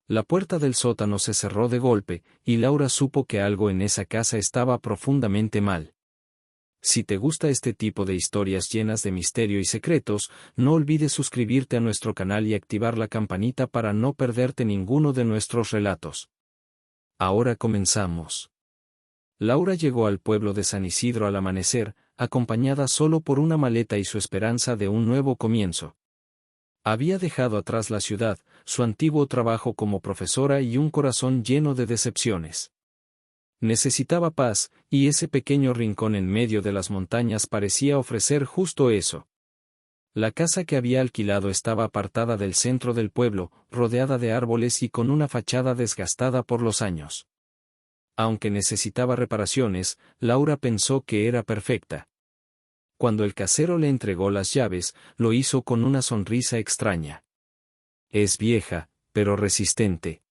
La puerta del sótano se cerró de golpe, y Laura supo que algo en esa casa estaba profundamente mal. Si te gusta este tipo de historias llenas de misterio y secretos, no olvides suscribirte a nuestro canal y activar la campanita para no perderte ninguno de nuestros relatos. Ahora comenzamos. Laura llegó al pueblo de San Isidro al amanecer, acompañada solo por una maleta y su esperanza de un nuevo comienzo. Había dejado atrás la ciudad, su antiguo trabajo como profesora y un corazón lleno de decepciones. Necesitaba paz, y ese pequeño rincón en medio de las montañas parecía ofrecer justo eso. La casa que había alquilado estaba apartada del centro del pueblo, rodeada de árboles y con una fachada desgastada por los años. Aunque necesitaba reparaciones, Laura pensó que era perfecta. Cuando el casero le entregó las llaves, lo hizo con una sonrisa extraña. Es vieja, pero resistente.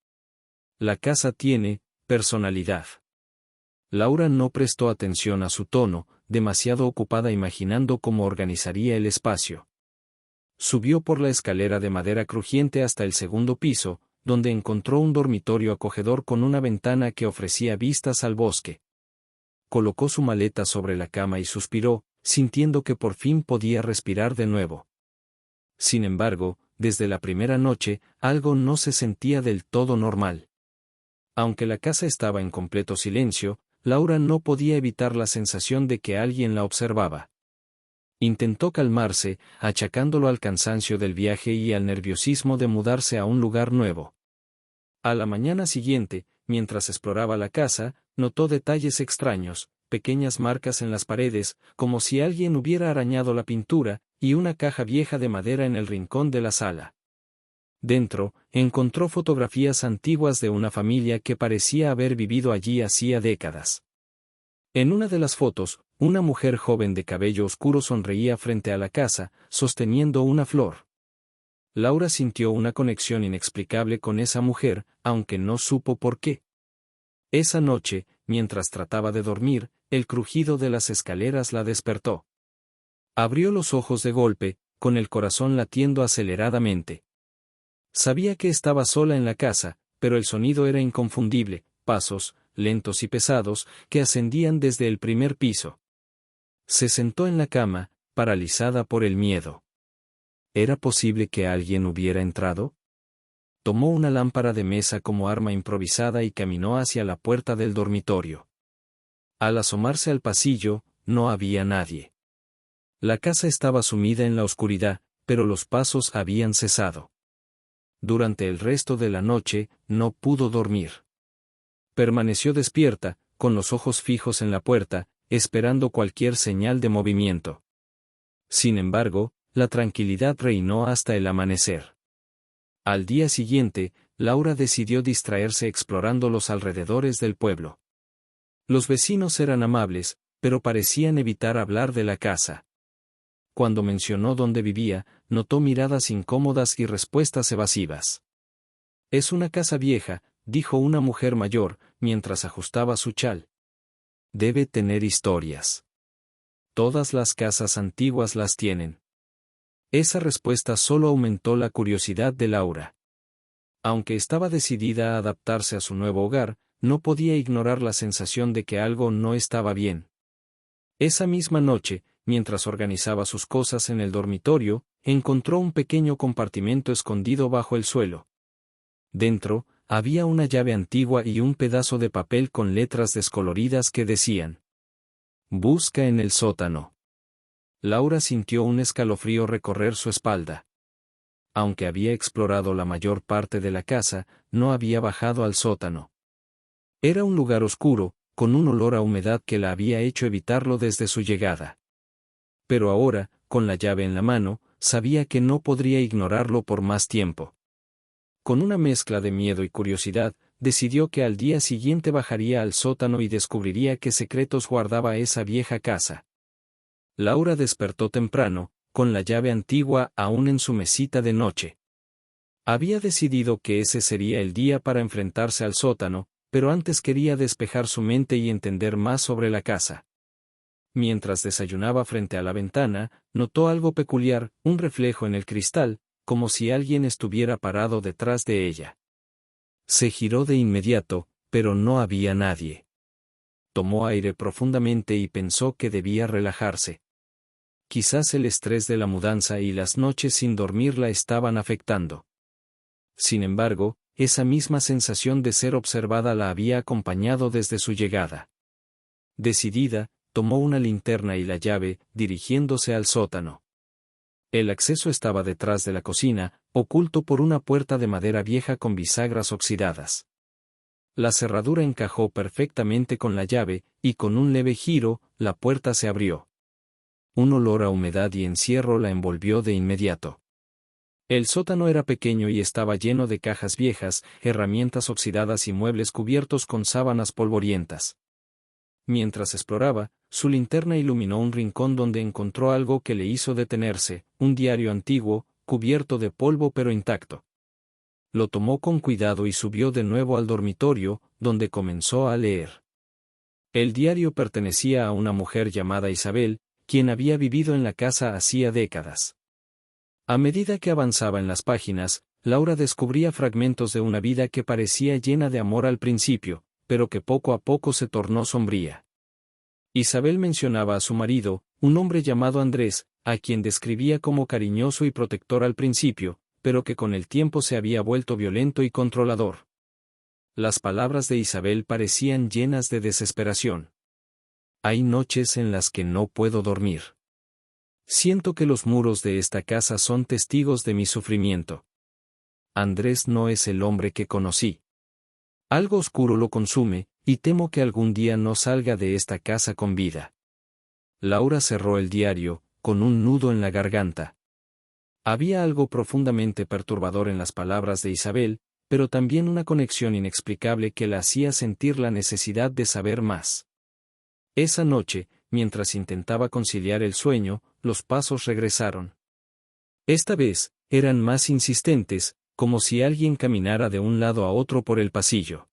La casa tiene personalidad. Laura no prestó atención a su tono, demasiado ocupada imaginando cómo organizaría el espacio. Subió por la escalera de madera crujiente hasta el segundo piso, donde encontró un dormitorio acogedor con una ventana que ofrecía vistas al bosque. Colocó su maleta sobre la cama y suspiró, sintiendo que por fin podía respirar de nuevo. Sin embargo, desde la primera noche, algo no se sentía del todo normal. Aunque la casa estaba en completo silencio, Laura no podía evitar la sensación de que alguien la observaba. Intentó calmarse, achacándolo al cansancio del viaje y al nerviosismo de mudarse a un lugar nuevo. A la mañana siguiente, mientras exploraba la casa, notó detalles extraños, pequeñas marcas en las paredes, como si alguien hubiera arañado la pintura, y una caja vieja de madera en el rincón de la sala. Dentro, encontró fotografías antiguas de una familia que parecía haber vivido allí hacía décadas. En una de las fotos, una mujer joven de cabello oscuro sonreía frente a la casa, sosteniendo una flor. Laura sintió una conexión inexplicable con esa mujer, aunque no supo por qué. Esa noche, mientras trataba de dormir, el crujido de las escaleras la despertó. Abrió los ojos de golpe, con el corazón latiendo aceleradamente. Sabía que estaba sola en la casa, pero el sonido era inconfundible, pasos, lentos y pesados, que ascendían desde el primer piso. Se sentó en la cama, paralizada por el miedo. ¿Era posible que alguien hubiera entrado? Tomó una lámpara de mesa como arma improvisada y caminó hacia la puerta del dormitorio. Al asomarse al pasillo, no había nadie. La casa estaba sumida en la oscuridad, pero los pasos habían cesado. Durante el resto de la noche, no pudo dormir. Permaneció despierta, con los ojos fijos en la puerta, esperando cualquier señal de movimiento. Sin embargo, la tranquilidad reinó hasta el amanecer. Al día siguiente, Laura decidió distraerse explorando los alrededores del pueblo. Los vecinos eran amables, pero parecían evitar hablar de la casa. Cuando mencionó dónde vivía, notó miradas incómodas y respuestas evasivas. Es una casa vieja, dijo una mujer mayor, mientras ajustaba su chal. Debe tener historias. Todas las casas antiguas las tienen. Esa respuesta solo aumentó la curiosidad de Laura. Aunque estaba decidida a adaptarse a su nuevo hogar, no podía ignorar la sensación de que algo no estaba bien. Esa misma noche, mientras organizaba sus cosas en el dormitorio, encontró un pequeño compartimento escondido bajo el suelo. Dentro, había una llave antigua y un pedazo de papel con letras descoloridas que decían: Busca en el sótano. Laura sintió un escalofrío recorrer su espalda. Aunque había explorado la mayor parte de la casa, no había bajado al sótano. Era un lugar oscuro, con un olor a humedad que la había hecho evitarlo desde su llegada. Pero ahora, con la llave en la mano, sabía que no podría ignorarlo por más tiempo. Con una mezcla de miedo y curiosidad, decidió que al día siguiente bajaría al sótano y descubriría qué secretos guardaba esa vieja casa. Laura despertó temprano, con la llave antigua aún en su mesita de noche. Había decidido que ese sería el día para enfrentarse al sótano, pero antes quería despejar su mente y entender más sobre la casa. Mientras desayunaba frente a la ventana, notó algo peculiar, un reflejo en el cristal, como si alguien estuviera parado detrás de ella. Se giró de inmediato, pero no había nadie. Tomó aire profundamente y pensó que debía relajarse. Quizás el estrés de la mudanza y las noches sin dormir la estaban afectando. Sin embargo, esa misma sensación de ser observada la había acompañado desde su llegada. Decidida, tomó una linterna y la llave, dirigiéndose al sótano. El acceso estaba detrás de la cocina, oculto por una puerta de madera vieja con bisagras oxidadas. La cerradura encajó perfectamente con la llave, y con un leve giro, la puerta se abrió. Un olor a humedad y encierro la envolvió de inmediato. El sótano era pequeño y estaba lleno de cajas viejas, herramientas oxidadas y muebles cubiertos con sábanas polvorientas. Mientras exploraba, su linterna iluminó un rincón donde encontró algo que le hizo detenerse, un diario antiguo, cubierto de polvo pero intacto. Lo tomó con cuidado y subió de nuevo al dormitorio, donde comenzó a leer. El diario pertenecía a una mujer llamada Isabel, quien había vivido en la casa hacía décadas. A medida que avanzaba en las páginas, Laura descubría fragmentos de una vida que parecía llena de amor al principio, pero que poco a poco se tornó sombría. Isabel mencionaba a su marido, un hombre llamado Andrés, a quien describía como cariñoso y protector al principio, pero que con el tiempo se había vuelto violento y controlador. Las palabras de Isabel parecían llenas de desesperación. Hay noches en las que no puedo dormir. Siento que los muros de esta casa son testigos de mi sufrimiento. Andrés no es el hombre que conocí. Algo oscuro lo consume, y temo que algún día no salga de esta casa con vida. Laura cerró el diario, con un nudo en la garganta. Había algo profundamente perturbador en las palabras de Isabel, pero también una conexión inexplicable que la hacía sentir la necesidad de saber más. Esa noche, mientras intentaba conciliar el sueño, los pasos regresaron. Esta vez, eran más insistentes, como si alguien caminara de un lado a otro por el pasillo.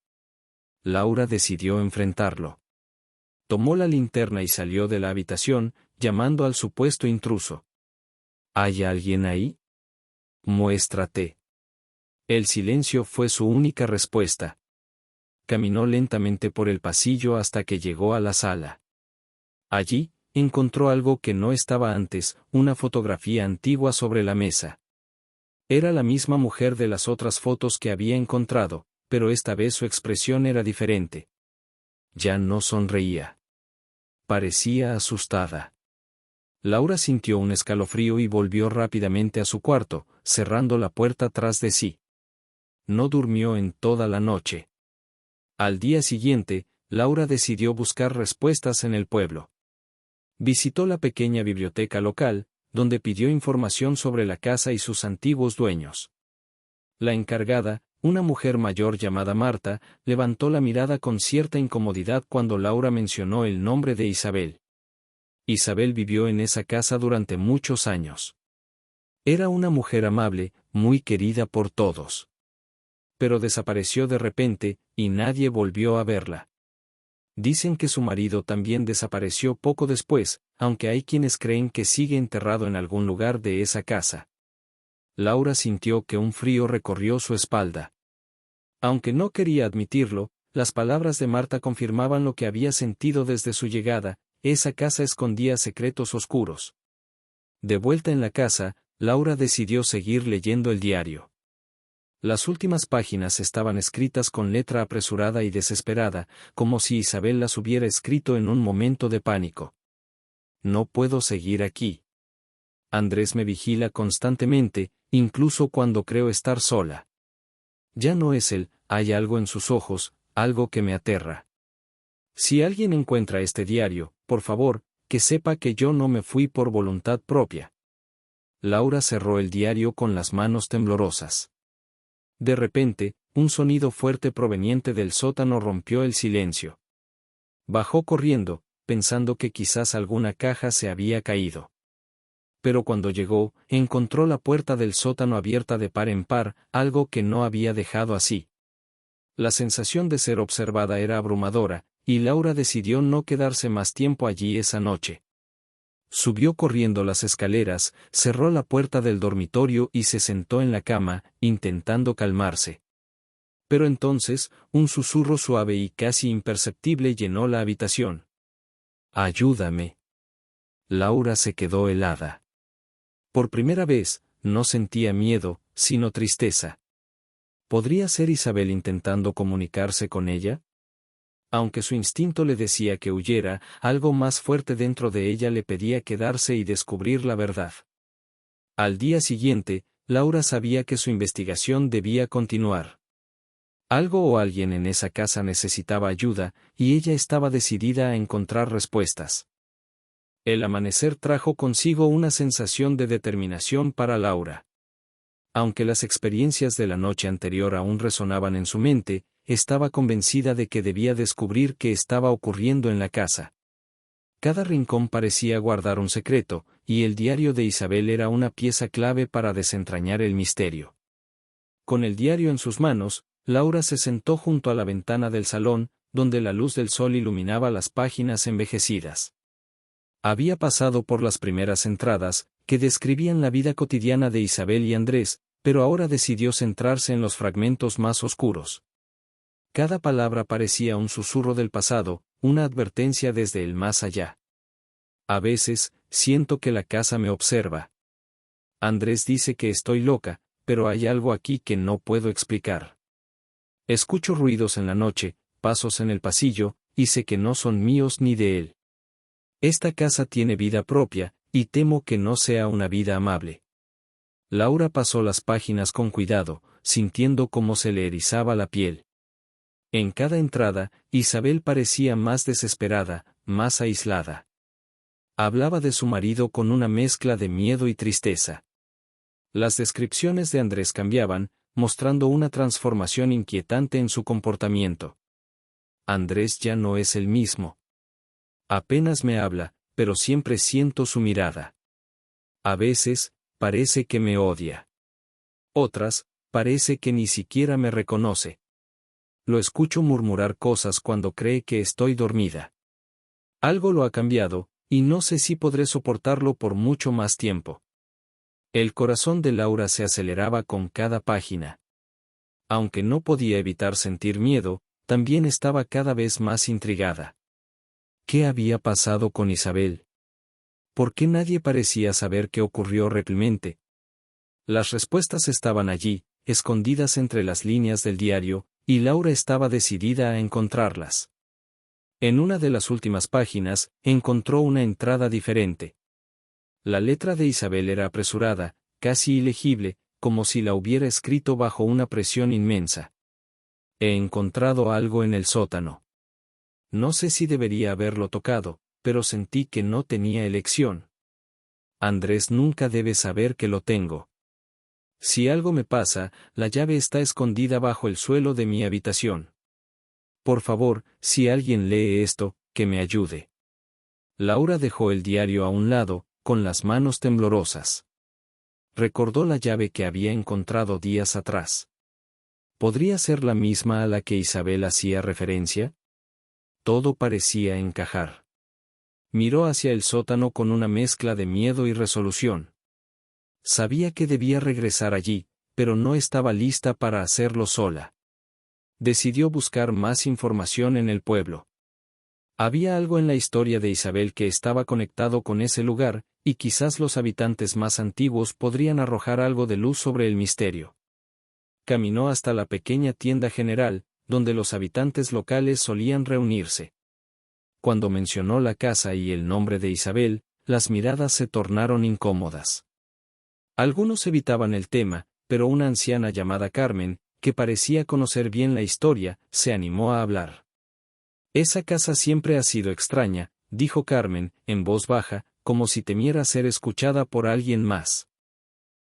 Laura decidió enfrentarlo. Tomó la linterna y salió de la habitación, llamando al supuesto intruso. ¿Hay alguien ahí? Muéstrate. El silencio fue su única respuesta. Caminó lentamente por el pasillo hasta que llegó a la sala. Allí, encontró algo que no estaba antes, una fotografía antigua sobre la mesa. Era la misma mujer de las otras fotos que había encontrado, pero esta vez su expresión era diferente. Ya no sonreía. Parecía asustada. Laura sintió un escalofrío y volvió rápidamente a su cuarto, cerrando la puerta tras de sí. No durmió en toda la noche. Al día siguiente, Laura decidió buscar respuestas en el pueblo. Visitó la pequeña biblioteca local, donde pidió información sobre la casa y sus antiguos dueños. La encargada, una mujer mayor llamada Marta, levantó la mirada con cierta incomodidad cuando Laura mencionó el nombre de Isabel. Isabel vivió en esa casa durante muchos años. Era una mujer amable, muy querida por todos. Pero desapareció de repente, y nadie volvió a verla. Dicen que su marido también desapareció poco después, aunque hay quienes creen que sigue enterrado en algún lugar de esa casa. Laura sintió que un frío recorrió su espalda. Aunque no quería admitirlo, las palabras de Marta confirmaban lo que había sentido desde su llegada: esa casa escondía secretos oscuros. De vuelta en la casa, Laura decidió seguir leyendo el diario. Las últimas páginas estaban escritas con letra apresurada y desesperada, como si Isabel las hubiera escrito en un momento de pánico. No puedo seguir aquí. Andrés me vigila constantemente, incluso cuando creo estar sola. Ya no es él, hay algo en sus ojos, algo que me aterra. Si alguien encuentra este diario, por favor, que sepa que yo no me fui por voluntad propia. Laura cerró el diario con las manos temblorosas. De repente, un sonido fuerte proveniente del sótano rompió el silencio. Bajó corriendo, pensando que quizás alguna caja se había caído. Pero cuando llegó, encontró la puerta del sótano abierta de par en par, algo que no había dejado así. La sensación de ser observada era abrumadora, y Laura decidió no quedarse más tiempo allí esa noche. Subió corriendo las escaleras, cerró la puerta del dormitorio y se sentó en la cama, intentando calmarse. Pero entonces, un susurro suave y casi imperceptible llenó la habitación. «Ayúdame». Laura se quedó helada. Por primera vez, no sentía miedo, sino tristeza. ¿Podría ser Isabel intentando comunicarse con ella? Aunque su instinto le decía que huyera, algo más fuerte dentro de ella le pedía quedarse y descubrir la verdad. Al día siguiente, Laura sabía que su investigación debía continuar. Algo o alguien en esa casa necesitaba ayuda, y ella estaba decidida a encontrar respuestas. El amanecer trajo consigo una sensación de determinación para Laura. Aunque las experiencias de la noche anterior aún resonaban en su mente, estaba convencida de que debía descubrir qué estaba ocurriendo en la casa. Cada rincón parecía guardar un secreto, y el diario de Isabel era una pieza clave para desentrañar el misterio. Con el diario en sus manos, Laura se sentó junto a la ventana del salón, donde la luz del sol iluminaba las páginas envejecidas. Había pasado por las primeras entradas, que describían la vida cotidiana de Isabel y Andrés, pero ahora decidió centrarse en los fragmentos más oscuros. Cada palabra parecía un susurro del pasado, una advertencia desde el más allá. A veces, siento que la casa me observa. Andrés dice que estoy loca, pero hay algo aquí que no puedo explicar. Escucho ruidos en la noche, pasos en el pasillo, y sé que no son míos ni de él. Esta casa tiene vida propia, y temo que no sea una vida amable. Laura pasó las páginas con cuidado, sintiendo cómo se le erizaba la piel. En cada entrada, Isabel parecía más desesperada, más aislada. Hablaba de su marido con una mezcla de miedo y tristeza. Las descripciones de Andrés cambiaban, mostrando una transformación inquietante en su comportamiento. Andrés ya no es el mismo. Apenas me habla, pero siempre siento su mirada. A veces, parece que me odia. Otras, parece que ni siquiera me reconoce. Lo escucho murmurar cosas cuando cree que estoy dormida. Algo lo ha cambiado, y no sé si podré soportarlo por mucho más tiempo. El corazón de Laura se aceleraba con cada página. Aunque no podía evitar sentir miedo, también estaba cada vez más intrigada. ¿Qué había pasado con Isabel? ¿Por qué nadie parecía saber qué ocurrió realmente? Las respuestas estaban allí, escondidas entre las líneas del diario, y Laura estaba decidida a encontrarlas. En una de las últimas páginas, encontró una entrada diferente. La letra de Isabel era apresurada, casi ilegible, como si la hubiera escrito bajo una presión inmensa. He encontrado algo en el sótano. No sé si debería haberlo tocado, pero sentí que no tenía elección. Andrés nunca debe saber que lo tengo. Si algo me pasa, la llave está escondida bajo el suelo de mi habitación. Por favor, si alguien lee esto, que me ayude. Laura dejó el diario a un lado, con las manos temblorosas. Recordó la llave que había encontrado días atrás. ¿Podría ser la misma a la que Isabel hacía referencia? Todo parecía encajar. Miró hacia el sótano con una mezcla de miedo y resolución. Sabía que debía regresar allí, pero no estaba lista para hacerlo sola. Decidió buscar más información en el pueblo. Había algo en la historia de Isabel que estaba conectado con ese lugar, y quizás los habitantes más antiguos podrían arrojar algo de luz sobre el misterio. Caminó hasta la pequeña tienda general, donde los habitantes locales solían reunirse. Cuando mencionó la casa y el nombre de Isabel, las miradas se tornaron incómodas. Algunos evitaban el tema, pero una anciana llamada Carmen, que parecía conocer bien la historia, se animó a hablar. Esa casa siempre ha sido extraña, dijo Carmen, en voz baja, como si temiera ser escuchada por alguien más.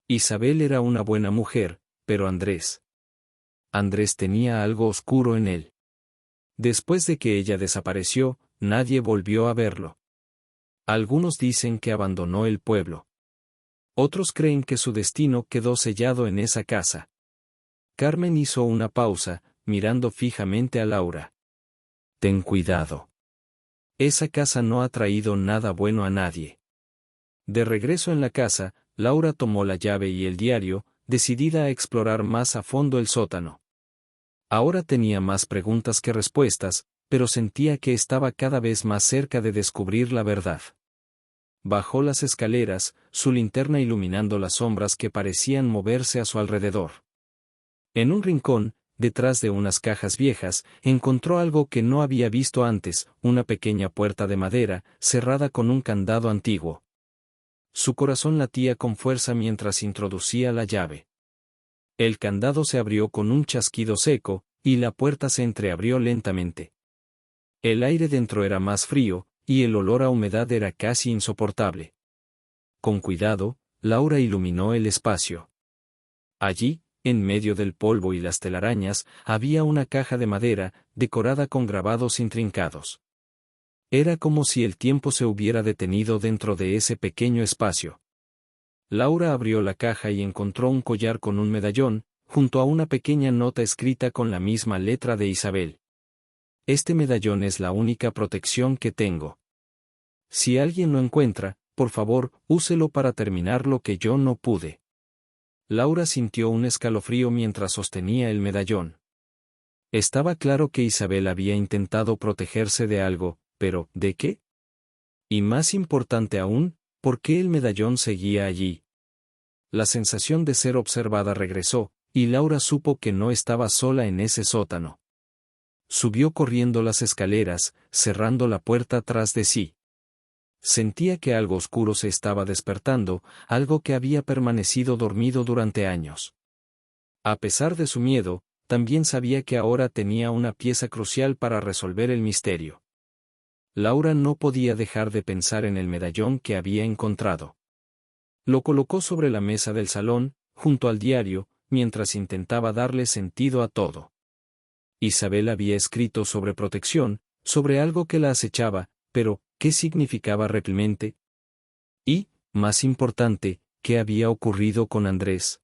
Isabel era una buena mujer, pero Andrés tenía algo oscuro en él. Después de que ella desapareció, nadie volvió a verlo. Algunos dicen que abandonó el pueblo. Otros creen que su destino quedó sellado en esa casa. Carmen hizo una pausa, mirando fijamente a Laura. Ten cuidado. Esa casa no ha traído nada bueno a nadie. De regreso en la casa, Laura tomó la llave y el diario, decidida a explorar más a fondo el sótano. Ahora tenía más preguntas que respuestas, pero sentía que estaba cada vez más cerca de descubrir la verdad. Bajó las escaleras, su linterna iluminando las sombras que parecían moverse a su alrededor. En un rincón, detrás de unas cajas viejas, encontró algo que no había visto antes, una pequeña puerta de madera, cerrada con un candado antiguo. Su corazón latía con fuerza mientras introducía la llave. El candado se abrió con un chasquido seco, y la puerta se entreabrió lentamente. El aire dentro era más frío, y el olor a humedad era casi insoportable. Con cuidado, Laura iluminó el espacio. Allí, en medio del polvo y las telarañas, había una caja de madera, decorada con grabados intrincados. Era como si el tiempo se hubiera detenido dentro de ese pequeño espacio. Laura abrió la caja y encontró un collar con un medallón, junto a una pequeña nota escrita con la misma letra de Isabel. Este medallón es la única protección que tengo. Si alguien lo encuentra, por favor, úselo para terminar lo que yo no pude. Laura sintió un escalofrío mientras sostenía el medallón. Estaba claro que Isabel había intentado protegerse de algo, pero ¿de qué? Y más importante aún, ¿por qué el medallón seguía allí? La sensación de ser observada regresó, y Laura supo que no estaba sola en ese sótano. Subió corriendo las escaleras, cerrando la puerta tras de sí. Sentía que algo oscuro se estaba despertando, algo que había permanecido dormido durante años. A pesar de su miedo, también sabía que ahora tenía una pieza crucial para resolver el misterio. Laura no podía dejar de pensar en el medallón que había encontrado. Lo colocó sobre la mesa del salón, junto al diario, mientras intentaba darle sentido a todo. Isabel había escrito sobre protección, sobre algo que la acechaba, pero, ¿qué significaba realmente? Y, más importante, ¿qué había ocurrido con Andrés?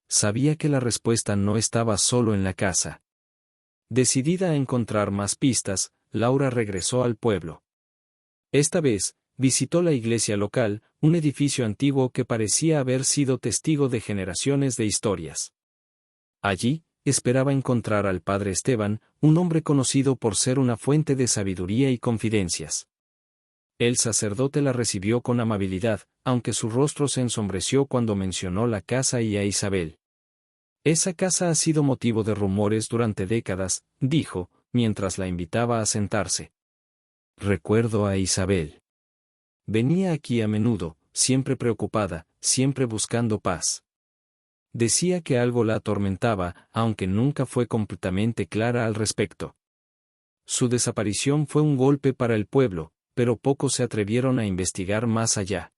Sabía que la respuesta no estaba solo en la casa. Decidida a encontrar más pistas, Laura regresó al pueblo. Esta vez, visitó la iglesia local, un edificio antiguo que parecía haber sido testigo de generaciones de historias. Allí, esperaba encontrar al padre Esteban, un hombre conocido por ser una fuente de sabiduría y confidencias. El sacerdote la recibió con amabilidad, aunque su rostro se ensombreció cuando mencionó la casa y a Isabel. Esa casa ha sido motivo de rumores durante décadas, dijo, mientras la invitaba a sentarse. Recuerdo a Isabel. Venía aquí a menudo, siempre preocupada, siempre buscando paz. Decía que algo la atormentaba, aunque nunca fue completamente clara al respecto. Su desaparición fue un golpe para el pueblo, pero pocos se atrevieron a investigar más allá.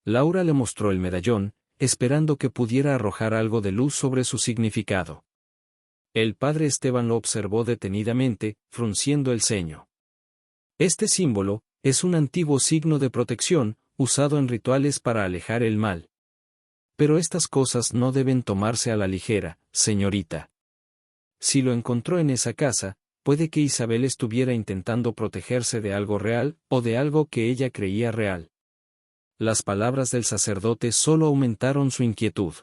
Laura le mostró el medallón, esperando que pudiera arrojar algo de luz sobre su significado. El padre Esteban lo observó detenidamente, frunciendo el ceño. Este símbolo es un antiguo signo de protección, usado en rituales para alejar el mal. Pero estas cosas no deben tomarse a la ligera, señorita. Si lo encontró en esa casa, puede que Isabel estuviera intentando protegerse de algo real, o de algo que ella creía real. Las palabras del sacerdote solo aumentaron su inquietud.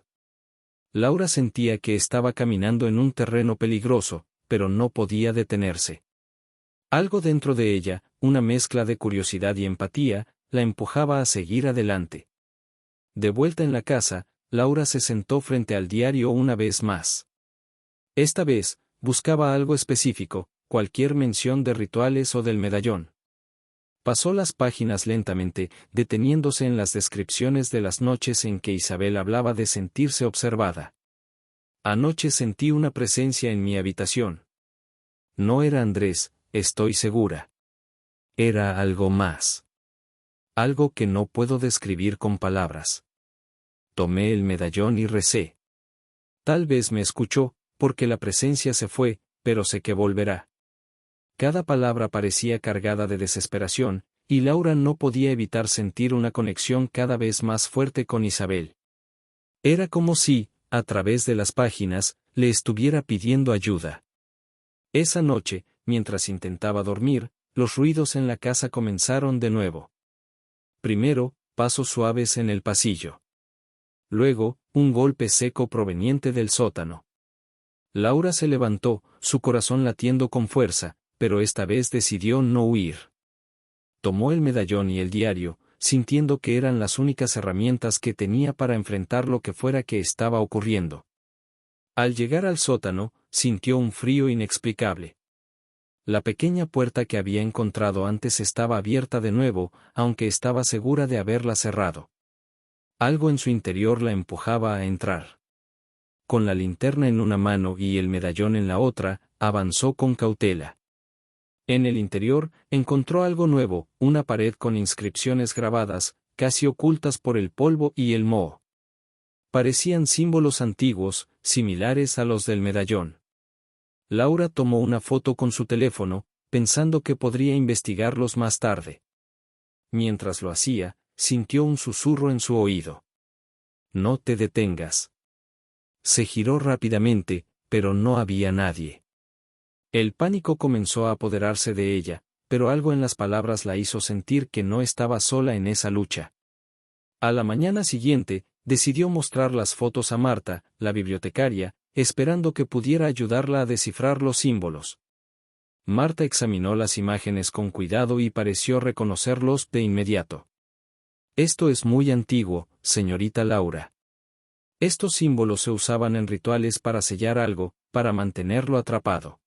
Laura sentía que estaba caminando en un terreno peligroso, pero no podía detenerse. Algo dentro de ella, una mezcla de curiosidad y empatía, la empujaba a seguir adelante. De vuelta en la casa, Laura se sentó frente al diario una vez más. Esta vez, buscaba algo específico, cualquier mención de rituales o del medallón. Pasó las páginas lentamente, deteniéndose en las descripciones de las noches en que Isabel hablaba de sentirse observada. Anoche sentí una presencia en mi habitación. No era Andrés, estoy segura. Era algo más. Algo que no puedo describir con palabras. Tomé el medallón y recé. Tal vez me escuchó, porque la presencia se fue, pero sé que volverá. Cada palabra parecía cargada de desesperación, y Laura no podía evitar sentir una conexión cada vez más fuerte con Isabel. Era como si, a través de las páginas, le estuviera pidiendo ayuda. Esa noche, mientras intentaba dormir, los ruidos en la casa comenzaron de nuevo. Primero, pasos suaves en el pasillo. Luego, un golpe seco proveniente del sótano. Laura se levantó, su corazón latiendo con fuerza, pero esta vez decidió no huir. Tomó el medallón y el diario, sintiendo que eran las únicas herramientas que tenía para enfrentar lo que fuera que estaba ocurriendo. Al llegar al sótano, sintió un frío inexplicable. La pequeña puerta que había encontrado antes estaba abierta de nuevo, aunque estaba segura de haberla cerrado. Algo en su interior la empujaba a entrar. Con la linterna en una mano y el medallón en la otra, avanzó con cautela. En el interior, encontró algo nuevo, una pared con inscripciones grabadas, casi ocultas por el polvo y el moho. Parecían símbolos antiguos, similares a los del medallón. Laura tomó una foto con su teléfono, pensando que podría investigarlos más tarde. Mientras lo hacía, sintió un susurro en su oído. No te detengas. Se giró rápidamente, pero no había nadie. El pánico comenzó a apoderarse de ella, pero algo en las palabras la hizo sentir que no estaba sola en esa lucha. A la mañana siguiente, decidió mostrar las fotos a Marta, la bibliotecaria, esperando que pudiera ayudarla a descifrar los símbolos. Marta examinó las imágenes con cuidado y pareció reconocerlos de inmediato. Esto es muy antiguo, señorita Laura. Estos símbolos se usaban en rituales para sellar algo, para mantenerlo atrapado.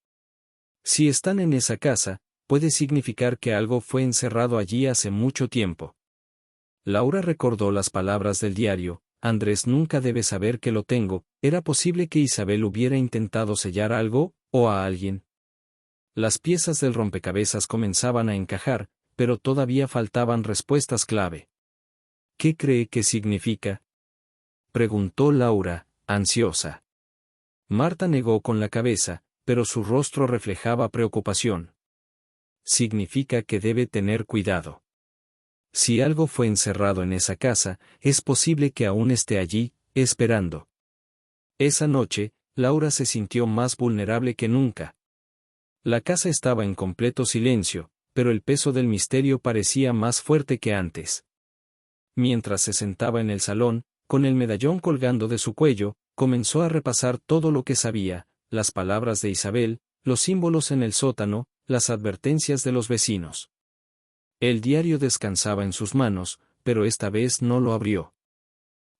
Si están en esa casa, puede significar que algo fue encerrado allí hace mucho tiempo. Laura recordó las palabras del diario: Andrés nunca debe saber que lo tengo. ¿Era posible que Isabel hubiera intentado sellar algo, o a alguien? Las piezas del rompecabezas comenzaban a encajar, pero todavía faltaban respuestas clave. ¿Qué cree que significa?, preguntó Laura, ansiosa. Marta negó con la cabeza, pero su rostro reflejaba preocupación. Significa que debe tener cuidado. Si algo fue encerrado en esa casa, es posible que aún esté allí, esperando. Esa noche, Laura se sintió más vulnerable que nunca. La casa estaba en completo silencio, pero el peso del misterio parecía más fuerte que antes. Mientras se sentaba en el salón, con el medallón colgando de su cuello, comenzó a repasar todo lo que sabía: las palabras de Isabel, los símbolos en el sótano, las advertencias de los vecinos. El diario descansaba en sus manos, pero esta vez no lo abrió.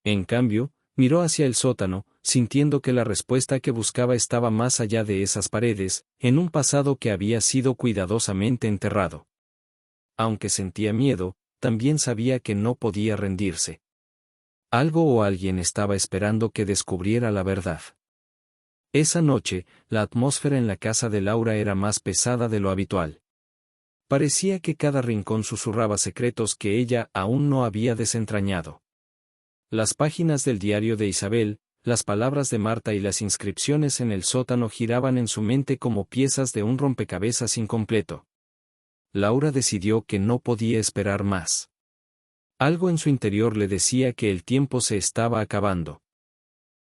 En cambio, miró hacia el sótano, sintiendo que la respuesta que buscaba estaba más allá de esas paredes, en un pasado que había sido cuidadosamente enterrado. Aunque sentía miedo, también sabía que no podía rendirse. Algo o alguien estaba esperando que descubriera la verdad. Esa noche, la atmósfera en la casa de Laura era más pesada de lo habitual. Parecía que cada rincón susurraba secretos que ella aún no había desentrañado. Las páginas del diario de Isabel, las palabras de Marta y las inscripciones en el sótano giraban en su mente como piezas de un rompecabezas incompleto. Laura decidió que no podía esperar más. Algo en su interior le decía que el tiempo se estaba acabando.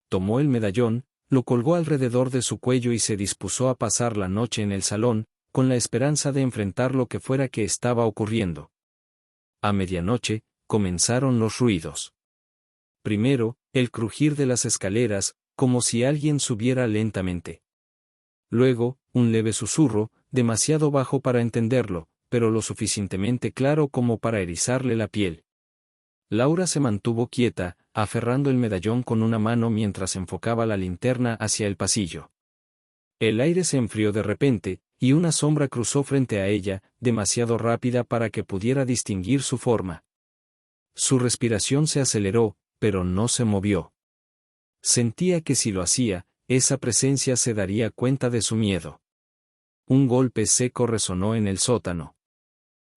Tomó el medallón, lo colgó alrededor de su cuello y se dispuso a pasar la noche en el salón, con la esperanza de enfrentar lo que fuera que estaba ocurriendo. A medianoche, comenzaron los ruidos. Primero, el crujir de las escaleras, como si alguien subiera lentamente. Luego, un leve susurro, demasiado bajo para entenderlo, pero lo suficientemente claro como para erizarle la piel. Laura se mantuvo quieta, aferrando el medallón con una mano mientras enfocaba la linterna hacia el pasillo. El aire se enfrió de repente, y una sombra cruzó frente a ella, demasiado rápida para que pudiera distinguir su forma. Su respiración se aceleró, pero no se movió. Sentía que si lo hacía, esa presencia se daría cuenta de su miedo. Un golpe seco resonó en el sótano.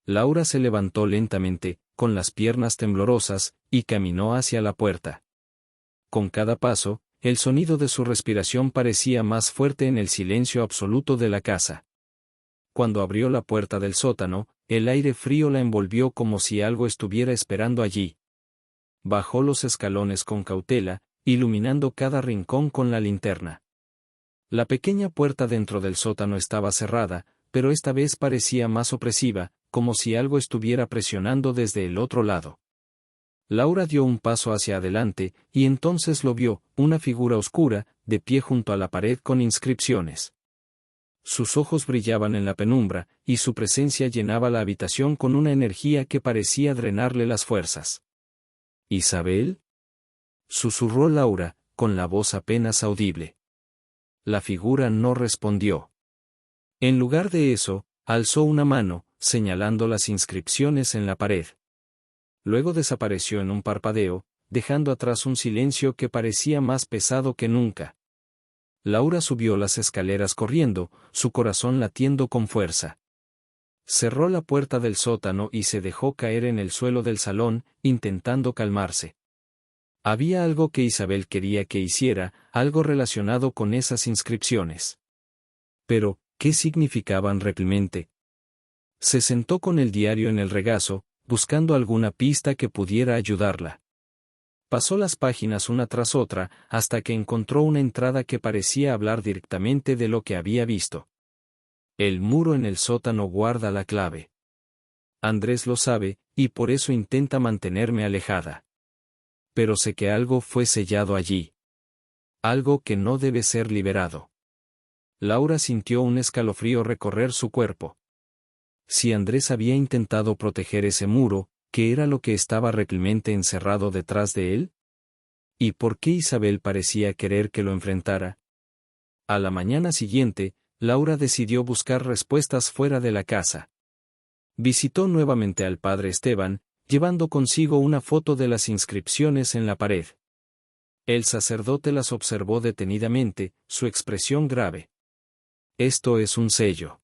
Laura se levantó lentamente, con las piernas temblorosas, y caminó hacia la puerta. Con cada paso, el sonido de su respiración parecía más fuerte en el silencio absoluto de la casa. Cuando abrió la puerta del sótano, el aire frío la envolvió como si algo estuviera esperando allí. Bajó los escalones con cautela, iluminando cada rincón con la linterna. La pequeña puerta dentro del sótano estaba cerrada, pero esta vez parecía más opresiva, como si algo estuviera presionando desde el otro lado. Laura dio un paso hacia adelante, y entonces lo vio, una figura oscura, de pie junto a la pared con inscripciones. Sus ojos brillaban en la penumbra, y su presencia llenaba la habitación con una energía que parecía drenarle las fuerzas. ¿Isabel? Susurró Laura, con la voz apenas audible. La figura no respondió. En lugar de eso, alzó una mano, señalando las inscripciones en la pared. Luego desapareció en un parpadeo, dejando atrás un silencio que parecía más pesado que nunca. Laura subió las escaleras corriendo, su corazón latiendo con fuerza. Cerró la puerta del sótano y se dejó caer en el suelo del salón, intentando calmarse. Había algo que Isabel quería que hiciera, algo relacionado con esas inscripciones. Pero, ¿qué significaban realmente? Se sentó con el diario en el regazo, buscando alguna pista que pudiera ayudarla. Pasó las páginas una tras otra, hasta que encontró una entrada que parecía hablar directamente de lo que había visto. El muro en el sótano guarda la clave. Andrés lo sabe, y por eso intenta mantenerme alejada. Pero sé que algo fue sellado allí. Algo que no debe ser liberado. Laura sintió un escalofrío recorrer su cuerpo. Si Andrés había intentado proteger ese muro, ¿qué era lo que estaba realmente encerrado detrás de él? ¿Y por qué Isabel parecía querer que lo enfrentara? A la mañana siguiente, Laura decidió buscar respuestas fuera de la casa. Visitó nuevamente al padre Esteban, llevando consigo una foto de las inscripciones en la pared. El sacerdote las observó detenidamente, su expresión grave. Esto es un sello.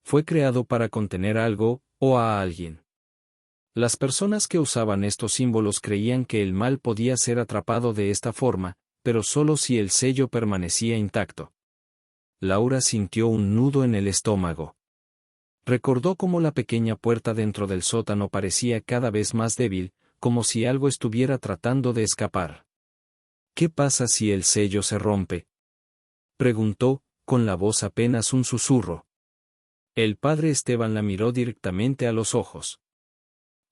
Fue creado para contener algo, o a alguien. Las personas que usaban estos símbolos creían que el mal podía ser atrapado de esta forma, pero solo si el sello permanecía intacto. Laura sintió un nudo en el estómago. Recordó cómo la pequeña puerta dentro del sótano parecía cada vez más débil, como si algo estuviera tratando de escapar. ¿Qué pasa si el sello se rompe?, preguntó, con la voz apenas un susurro. El padre Esteban la miró directamente a los ojos.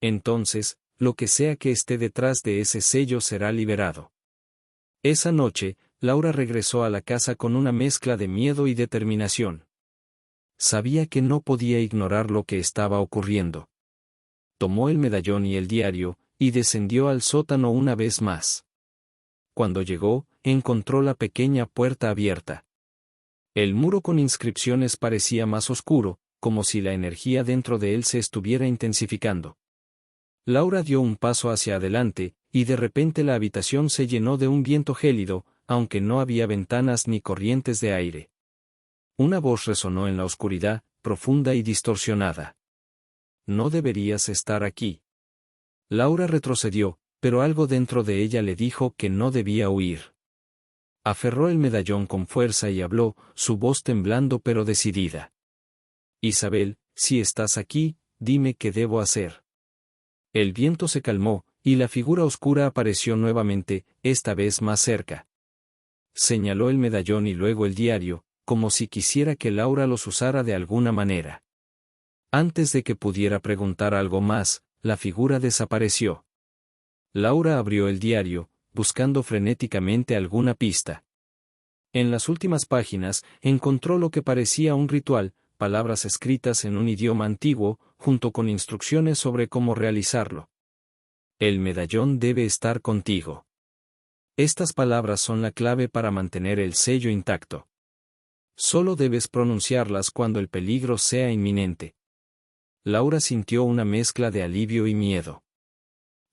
Entonces, lo que sea que esté detrás de ese sello será liberado. Esa noche, Laura regresó a la casa con una mezcla de miedo y determinación. Sabía que no podía ignorar lo que estaba ocurriendo. Tomó el medallón y el diario, y descendió al sótano una vez más. Cuando llegó, encontró la pequeña puerta abierta. El muro con inscripciones parecía más oscuro, como si la energía dentro de él se estuviera intensificando. Laura dio un paso hacia adelante, y de repente la habitación se llenó de un viento gélido, aunque no había ventanas ni corrientes de aire. Una voz resonó en la oscuridad, profunda y distorsionada. No deberías estar aquí. Laura retrocedió, pero algo dentro de ella le dijo que no debía huir. Aferró el medallón con fuerza y habló, su voz temblando pero decidida. Isabel, si estás aquí, dime qué debo hacer. El viento se calmó, y la figura oscura apareció nuevamente, esta vez más cerca. Señaló el medallón y luego el diario, como si quisiera que Laura los usara de alguna manera. Antes de que pudiera preguntar algo más, la figura desapareció. Laura abrió el diario, buscando frenéticamente alguna pista. En las últimas páginas, encontró lo que parecía un ritual, palabras escritas en un idioma antiguo, junto con instrucciones sobre cómo realizarlo. El medallón debe estar contigo. Estas palabras son la clave para mantener el sello intacto. Solo debes pronunciarlas cuando el peligro sea inminente. Laura sintió una mezcla de alivio y miedo.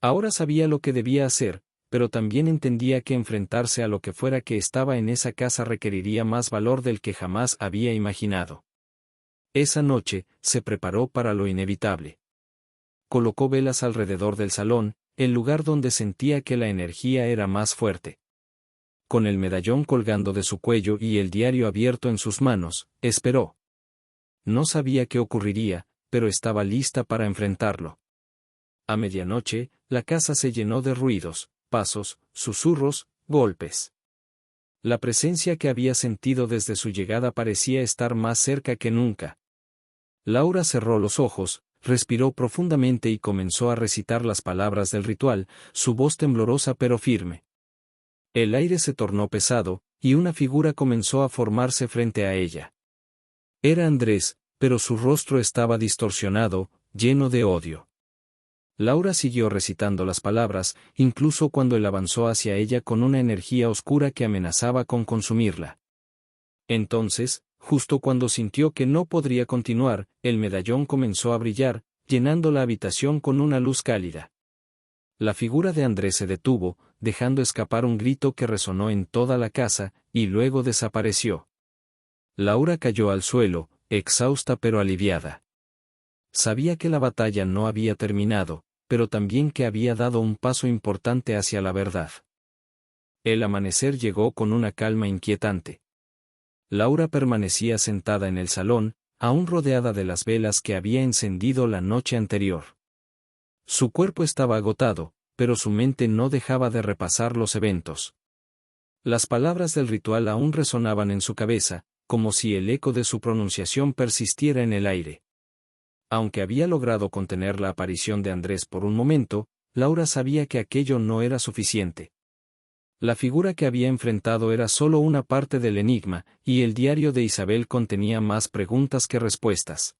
Ahora sabía lo que debía hacer, pero también entendía que enfrentarse a lo que fuera que estaba en esa casa requeriría más valor del que jamás había imaginado. Esa noche, se preparó para lo inevitable. Colocó velas alrededor del salón, el lugar donde sentía que la energía era más fuerte. Con el medallón colgando de su cuello y el diario abierto en sus manos, esperó. No sabía qué ocurriría, pero estaba lista para enfrentarlo. A medianoche, la casa se llenó de ruidos, pasos, susurros, golpes. La presencia que había sentido desde su llegada parecía estar más cerca que nunca. Laura cerró los ojos, respiró profundamente y comenzó a recitar las palabras del ritual, su voz temblorosa pero firme. El aire se tornó pesado, y una figura comenzó a formarse frente a ella. Era Andrés, pero su rostro estaba distorsionado, lleno de odio. Laura siguió recitando las palabras, incluso cuando él avanzó hacia ella con una energía oscura que amenazaba con consumirla. Entonces, justo cuando sintió que no podría continuar, el medallón comenzó a brillar, llenando la habitación con una luz cálida. La figura de Andrés se detuvo, dejando escapar un grito que resonó en toda la casa, y luego desapareció. Laura cayó al suelo, exhausta pero aliviada. Sabía que la batalla no había terminado, pero también que había dado un paso importante hacia la verdad. El amanecer llegó con una calma inquietante. Laura permanecía sentada en el salón, aún rodeada de las velas que había encendido la noche anterior. Su cuerpo estaba agotado, pero su mente no dejaba de repasar los eventos. Las palabras del ritual aún resonaban en su cabeza, como si el eco de su pronunciación persistiera en el aire. Aunque había logrado contener la aparición de Andrés por un momento, Laura sabía que aquello no era suficiente. La figura que había enfrentado era solo una parte del enigma, y el diario de Isabel contenía más preguntas que respuestas.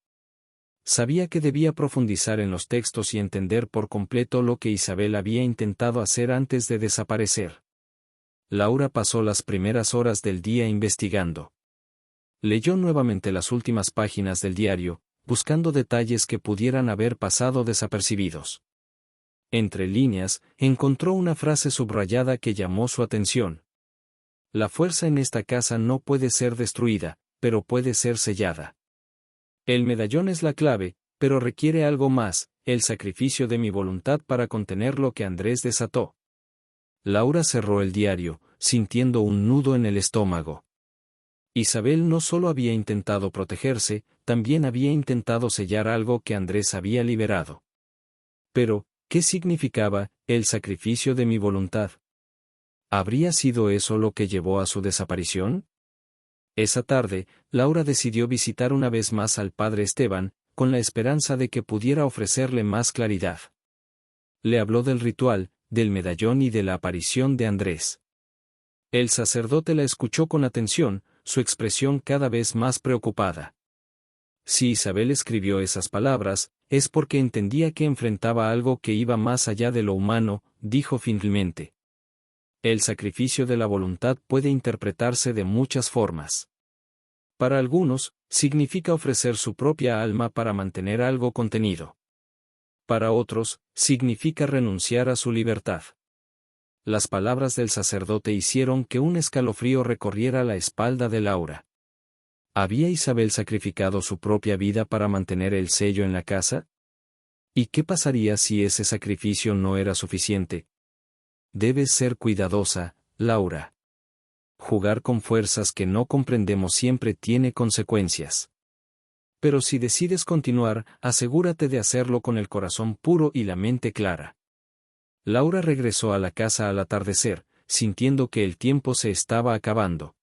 Sabía que debía profundizar en los textos y entender por completo lo que Isabel había intentado hacer antes de desaparecer. Laura pasó las primeras horas del día investigando. Leyó nuevamente las últimas páginas del diario, buscando detalles que pudieran haber pasado desapercibidos. Entre líneas, encontró una frase subrayada que llamó su atención. La fuerza en esta casa no puede ser destruida, pero puede ser sellada. El medallón es la clave, pero requiere algo más, el sacrificio de mi voluntad para contener lo que Andrés desató. Laura cerró el diario, sintiendo un nudo en el estómago. Isabel no solo había intentado protegerse, también había intentado sellar algo que Andrés había liberado. Pero, ¿qué significaba el sacrificio de mi voluntad? ¿Habría sido eso lo que llevó a su desaparición? Esa tarde, Laura decidió visitar una vez más al padre Esteban, con la esperanza de que pudiera ofrecerle más claridad. Le habló del ritual, del medallón y de la aparición de Andrés. El sacerdote la escuchó con atención, su expresión cada vez más preocupada. Si Isabel escribió esas palabras, es porque entendía que enfrentaba algo que iba más allá de lo humano, dijo finalmente. El sacrificio de la voluntad puede interpretarse de muchas formas. Para algunos, significa ofrecer su propia alma para mantener algo contenido. Para otros, significa renunciar a su libertad. Las palabras del sacerdote hicieron que un escalofrío recorriera la espalda de Laura. ¿Había Isabel sacrificado su propia vida para mantener el sello en la casa? ¿Y qué pasaría si ese sacrificio no era suficiente? Debes ser cuidadosa, Laura. Jugar con fuerzas que no comprendemos siempre tiene consecuencias. Pero si decides continuar, asegúrate de hacerlo con el corazón puro y la mente clara. Laura regresó a la casa al atardecer, sintiendo que el tiempo se estaba acabando.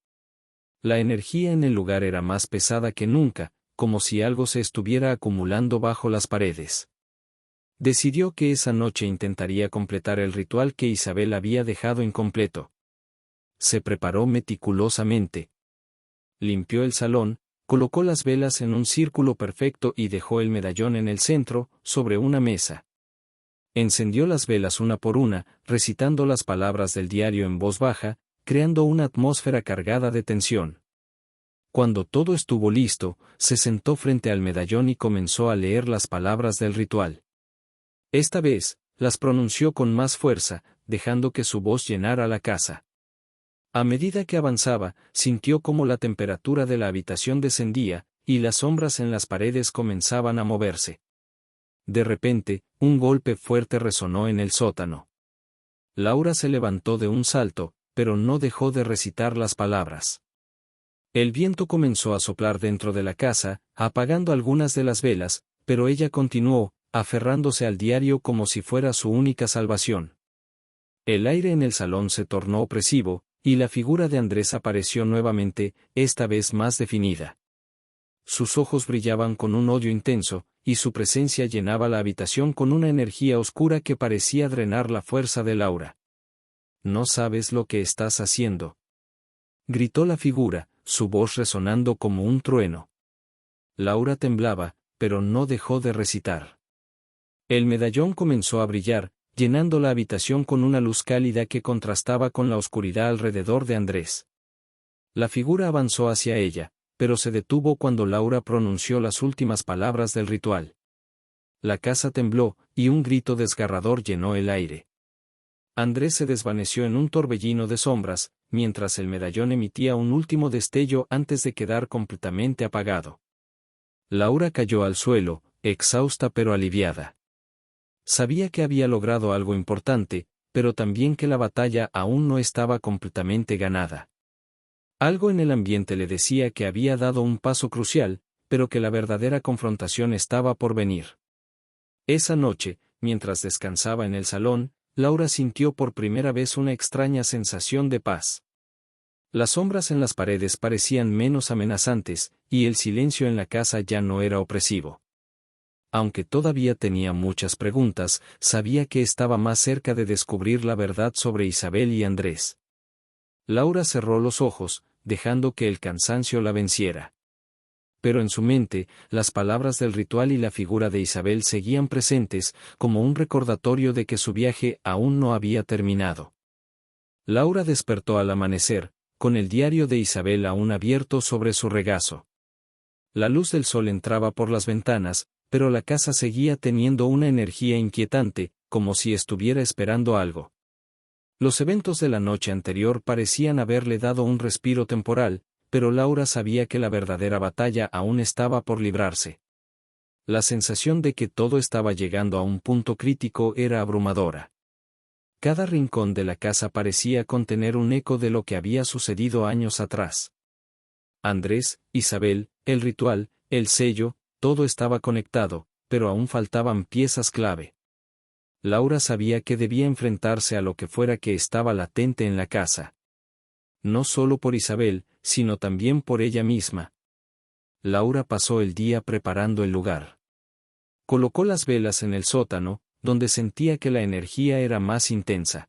La energía en el lugar era más pesada que nunca, como si algo se estuviera acumulando bajo las paredes. Decidió que esa noche intentaría completar el ritual que Isabel había dejado incompleto. Se preparó meticulosamente. Limpió el salón, colocó las velas en un círculo perfecto y dejó el medallón en el centro, sobre una mesa. Encendió las velas una por una, recitando las palabras del diario en voz baja, creando una atmósfera cargada de tensión. Cuando todo estuvo listo, se sentó frente al medallón y comenzó a leer las palabras del ritual. Esta vez, las pronunció con más fuerza, dejando que su voz llenara la casa. A medida que avanzaba, sintió cómo la temperatura de la habitación descendía, y las sombras en las paredes comenzaban a moverse. De repente, un golpe fuerte resonó en el sótano. Laura se levantó de un salto, pero no dejó de recitar las palabras. El viento comenzó a soplar dentro de la casa, apagando algunas de las velas, pero ella continuó, aferrándose al diario como si fuera su única salvación. El aire en el salón se tornó opresivo, y la figura de Andrés apareció nuevamente, esta vez más definida. Sus ojos brillaban con un odio intenso, y su presencia llenaba la habitación con una energía oscura que parecía drenar la fuerza de Laura. «No sabes lo que estás haciendo», gritó la figura, su voz resonando como un trueno. Laura temblaba, pero no dejó de recitar. El medallón comenzó a brillar, llenando la habitación con una luz cálida que contrastaba con la oscuridad alrededor de Andrés. La figura avanzó hacia ella, pero se detuvo cuando Laura pronunció las últimas palabras del ritual. La casa tembló, y un grito desgarrador llenó el aire. Andrés se desvaneció en un torbellino de sombras, mientras el medallón emitía un último destello antes de quedar completamente apagado. Laura cayó al suelo, exhausta pero aliviada. Sabía que había logrado algo importante, pero también que la batalla aún no estaba completamente ganada. Algo en el ambiente le decía que había dado un paso crucial, pero que la verdadera confrontación estaba por venir. Esa noche, mientras descansaba en el salón, Laura sintió por primera vez una extraña sensación de paz. Las sombras en las paredes parecían menos amenazantes, y el silencio en la casa ya no era opresivo. Aunque todavía tenía muchas preguntas, sabía que estaba más cerca de descubrir la verdad sobre Isabel y Andrés. Laura cerró los ojos, dejando que el cansancio la venciera. Pero en su mente, las palabras del ritual y la figura de Isabel seguían presentes, como un recordatorio de que su viaje aún no había terminado. Laura despertó al amanecer, con el diario de Isabel aún abierto sobre su regazo. La luz del sol entraba por las ventanas, pero la casa seguía teniendo una energía inquietante, como si estuviera esperando algo. Los eventos de la noche anterior parecían haberle dado un respiro temporal, pero Laura sabía que la verdadera batalla aún estaba por librarse. La sensación de que todo estaba llegando a un punto crítico era abrumadora. Cada rincón de la casa parecía contener un eco de lo que había sucedido años atrás. Andrés, Isabel, el ritual, el sello, todo estaba conectado, pero aún faltaban piezas clave. Laura sabía que debía enfrentarse a lo que fuera que estaba latente en la casa. No solo por Isabel, sino también por ella misma. Laura pasó el día preparando el lugar. Colocó las velas en el sótano, donde sentía que la energía era más intensa.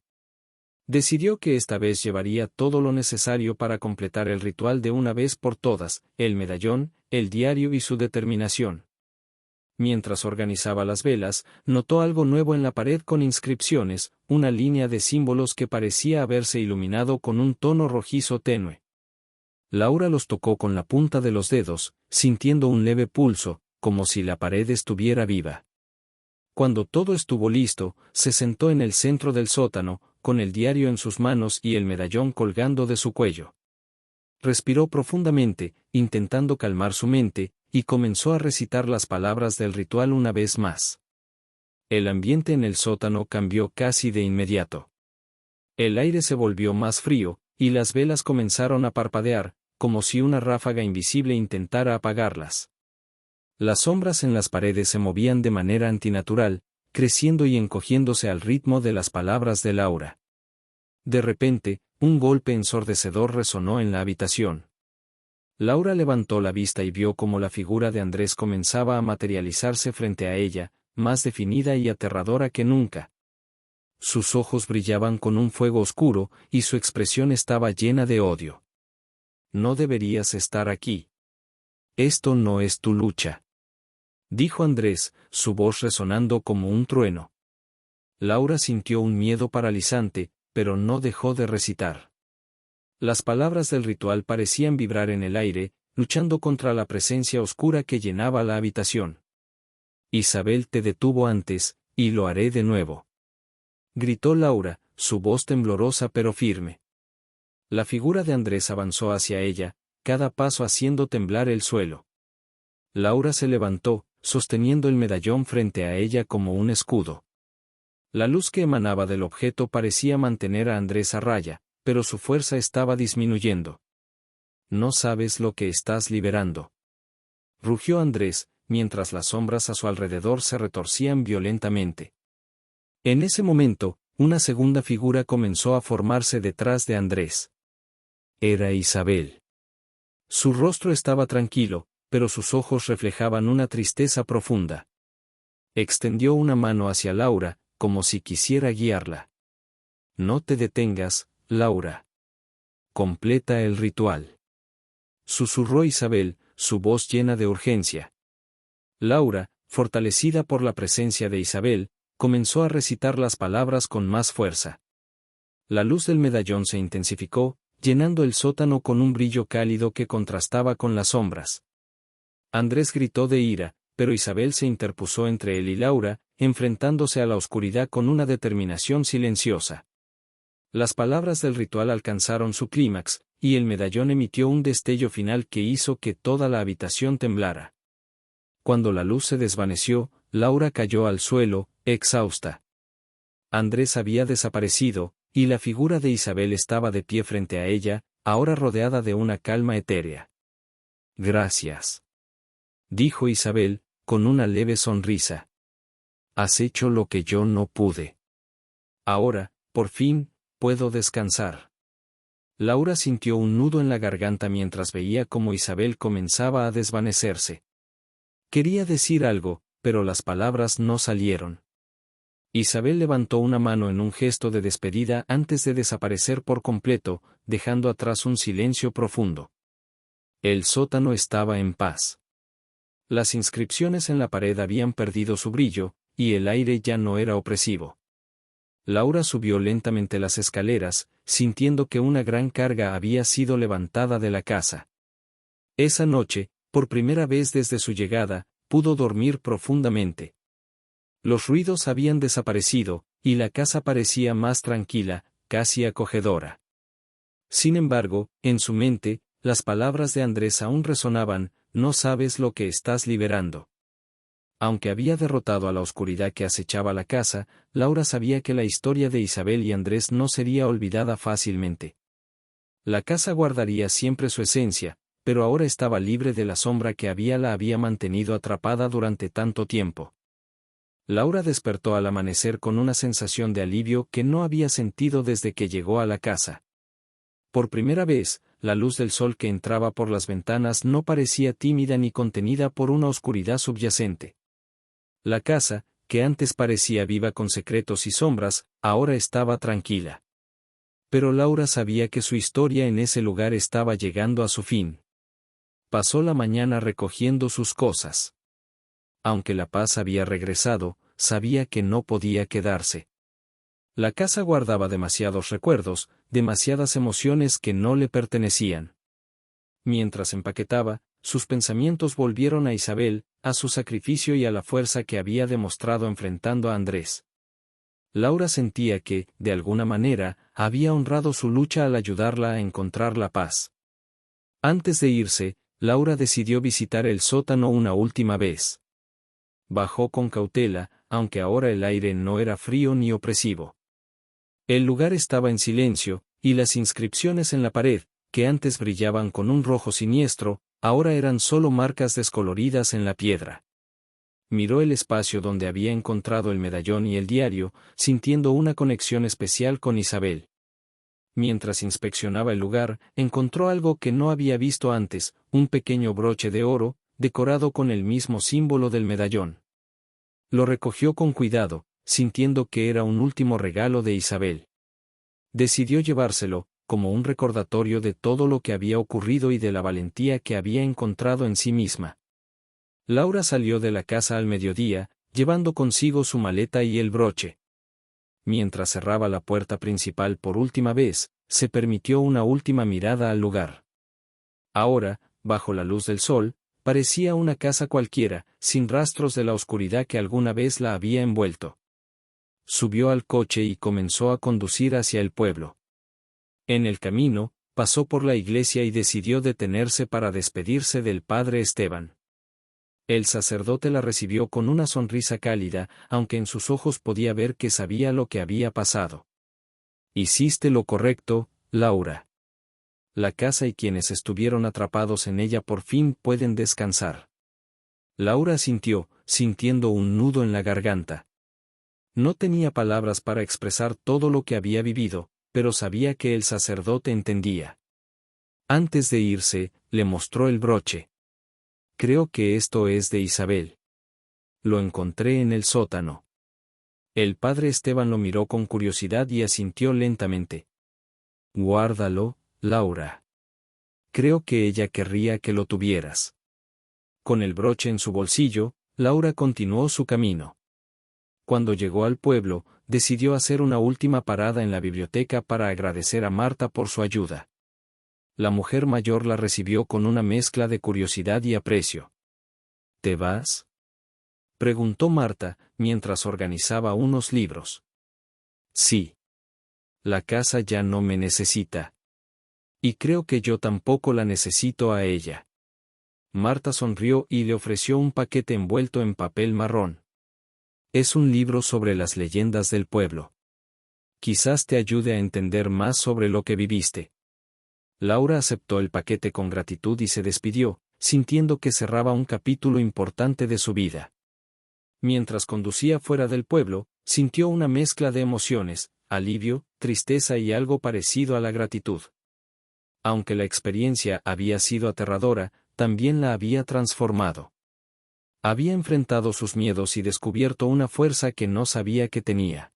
Decidió que esta vez llevaría todo lo necesario para completar el ritual de una vez por todas, el medallón, el diario y su determinación. Mientras organizaba las velas, notó algo nuevo en la pared con inscripciones, una línea de símbolos que parecía haberse iluminado con un tono rojizo tenue. Laura los tocó con la punta de los dedos, sintiendo un leve pulso, como si la pared estuviera viva. Cuando todo estuvo listo, se sentó en el centro del sótano, con el diario en sus manos y el medallón colgando de su cuello. Respiró profundamente, intentando calmar su mente, y comenzó a recitar las palabras del ritual una vez más. El ambiente en el sótano cambió casi de inmediato. El aire se volvió más frío, y las velas comenzaron a parpadear, como si una ráfaga invisible intentara apagarlas. Las sombras en las paredes se movían de manera antinatural, creciendo y encogiéndose al ritmo de las palabras de Laura. De repente, un golpe ensordecedor resonó en la habitación. Laura levantó la vista y vio cómo la figura de Andrés comenzaba a materializarse frente a ella, más definida y aterradora que nunca. Sus ojos brillaban con un fuego oscuro, y su expresión estaba llena de odio. «No deberías estar aquí. Esto no es tu lucha», dijo Andrés, su voz resonando como un trueno. Laura sintió un miedo paralizante, pero no dejó de recitar. Las palabras del ritual parecían vibrar en el aire, luchando contra la presencia oscura que llenaba la habitación. «Isabel te detuvo antes, y lo haré de nuevo», gritó Laura, su voz temblorosa pero firme. La figura de Andrés avanzó hacia ella, cada paso haciendo temblar el suelo. Laura se levantó, sosteniendo el medallón frente a ella como un escudo. La luz que emanaba del objeto parecía mantener a Andrés a raya, pero su fuerza estaba disminuyendo. «No sabes lo que estás liberando», rugió Andrés, mientras las sombras a su alrededor se retorcían violentamente. En ese momento, una segunda figura comenzó a formarse detrás de Andrés. Era Isabel. Su rostro estaba tranquilo, pero sus ojos reflejaban una tristeza profunda. Extendió una mano hacia Laura, como si quisiera guiarla. No te detengas, Laura. Completa el ritual. Susurró Isabel, su voz llena de urgencia. Laura, fortalecida por la presencia de Isabel, comenzó a recitar las palabras con más fuerza. La luz del medallón se intensificó, llenando el sótano con un brillo cálido que contrastaba con las sombras. Andrés gritó de ira, pero Isabel se interpuso entre él y Laura, enfrentándose a la oscuridad con una determinación silenciosa. Las palabras del ritual alcanzaron su clímax, y el medallón emitió un destello final que hizo que toda la habitación temblara. Cuando la luz se desvaneció, Laura cayó al suelo, exhausta. Andrés había desaparecido, y la figura de Isabel estaba de pie frente a ella, ahora rodeada de una calma etérea. Gracias. Dijo Isabel, con una leve sonrisa. Has hecho lo que yo no pude. Ahora, por fin, puedo descansar. Laura sintió un nudo en la garganta mientras veía cómo Isabel comenzaba a desvanecerse. Quería decir algo, pero las palabras no salieron. Isabel levantó una mano en un gesto de despedida antes de desaparecer por completo, dejando atrás un silencio profundo. El sótano estaba en paz. Las inscripciones en la pared habían perdido su brillo, y el aire ya no era opresivo. Laura subió lentamente las escaleras, sintiendo que una gran carga había sido levantada de la casa. Esa noche, por primera vez desde su llegada, pudo dormir profundamente. Los ruidos habían desaparecido, y la casa parecía más tranquila, casi acogedora. Sin embargo, en su mente, las palabras de Andrés aún resonaban: no sabes lo que estás liberando. Aunque había derrotado a la oscuridad que acechaba la casa, Laura sabía que la historia de Isabel y Andrés no sería olvidada fácilmente. La casa guardaría siempre su esencia, pero ahora estaba libre de la sombra que la había mantenido atrapada durante tanto tiempo. Laura despertó al amanecer con una sensación de alivio que no había sentido desde que llegó a la casa. Por primera vez, la luz del sol que entraba por las ventanas no parecía tímida ni contenida por una oscuridad subyacente. La casa, que antes parecía viva con secretos y sombras, ahora estaba tranquila. Pero Laura sabía que su historia en ese lugar estaba llegando a su fin. Pasó la mañana recogiendo sus cosas. Aunque la paz había regresado, sabía que no podía quedarse. La casa guardaba demasiados recuerdos, demasiadas emociones que no le pertenecían. Mientras empaquetaba, sus pensamientos volvieron a Isabel, a su sacrificio y a la fuerza que había demostrado enfrentando a Andrés. Laura sentía que, de alguna manera, había honrado su lucha al ayudarla a encontrar la paz. Antes de irse, Laura decidió visitar el sótano una última vez. Bajó con cautela, aunque ahora el aire no era frío ni opresivo. El lugar estaba en silencio, y las inscripciones en la pared, que antes brillaban con un rojo siniestro, ahora eran solo marcas descoloridas en la piedra. Miró el espacio donde había encontrado el medallón y el diario, sintiendo una conexión especial con Isabel. Mientras inspeccionaba el lugar, encontró algo que no había visto antes: un pequeño broche de oro, decorado con el mismo símbolo del medallón. Lo recogió con cuidado, sintiendo que era un último regalo de Isabel. Decidió llevárselo, como un recordatorio de todo lo que había ocurrido y de la valentía que había encontrado en sí misma. Laura salió de la casa al mediodía, llevando consigo su maleta y el broche. Mientras cerraba la puerta principal por última vez, se permitió una última mirada al lugar. Ahora, bajo la luz del sol, parecía una casa cualquiera, sin rastros de la oscuridad que alguna vez la había envuelto. Subió al coche y comenzó a conducir hacia el pueblo. En el camino, pasó por la iglesia y decidió detenerse para despedirse del padre Esteban. El sacerdote la recibió con una sonrisa cálida, aunque en sus ojos podía ver que sabía lo que había pasado. Hiciste lo correcto, Laura. La casa y quienes estuvieron atrapados en ella por fin pueden descansar. Laura asintió, sintiendo un nudo en la garganta. No tenía palabras para expresar todo lo que había vivido, pero sabía que el sacerdote entendía. Antes de irse, le mostró el broche. Creo que esto es de Isabel. Lo encontré en el sótano. El padre Esteban lo miró con curiosidad y asintió lentamente. Guárdalo, Laura. Creo que ella querría que lo tuvieras. Con el broche en su bolsillo, Laura continuó su camino. Cuando llegó al pueblo, decidió hacer una última parada en la biblioteca para agradecer a Marta por su ayuda. La mujer mayor la recibió con una mezcla de curiosidad y aprecio. ¿Te vas?, preguntó Marta, mientras organizaba unos libros. Sí. La casa ya no me necesita. Y creo que yo tampoco la necesito a ella. Marta sonrió y le ofreció un paquete envuelto en papel marrón. Es un libro sobre las leyendas del pueblo. Quizás te ayude a entender más sobre lo que viviste. Laura aceptó el paquete con gratitud y se despidió, sintiendo que cerraba un capítulo importante de su vida. Mientras conducía fuera del pueblo, sintió una mezcla de emociones, alivio, tristeza y algo parecido a la gratitud. Aunque la experiencia había sido aterradora, también la había transformado. Había enfrentado sus miedos y descubierto una fuerza que no sabía que tenía.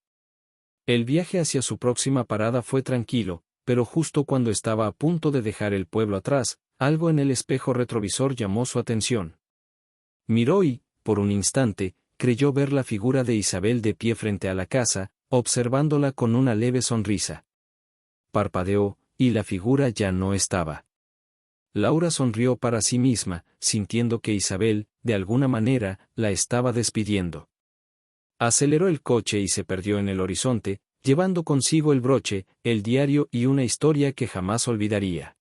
El viaje hacia su próxima parada fue tranquilo, pero justo cuando estaba a punto de dejar el pueblo atrás, algo en el espejo retrovisor llamó su atención. Miró y, por un instante, creyó ver la figura de Isabel de pie frente a la casa, observándola con una leve sonrisa. Parpadeó, y la figura ya no estaba. Laura sonrió para sí misma, sintiendo que Isabel, de alguna manera, la estaba despidiendo. Aceleró el coche y se perdió en el horizonte, llevando consigo el broche, el diario y una historia que jamás olvidaría.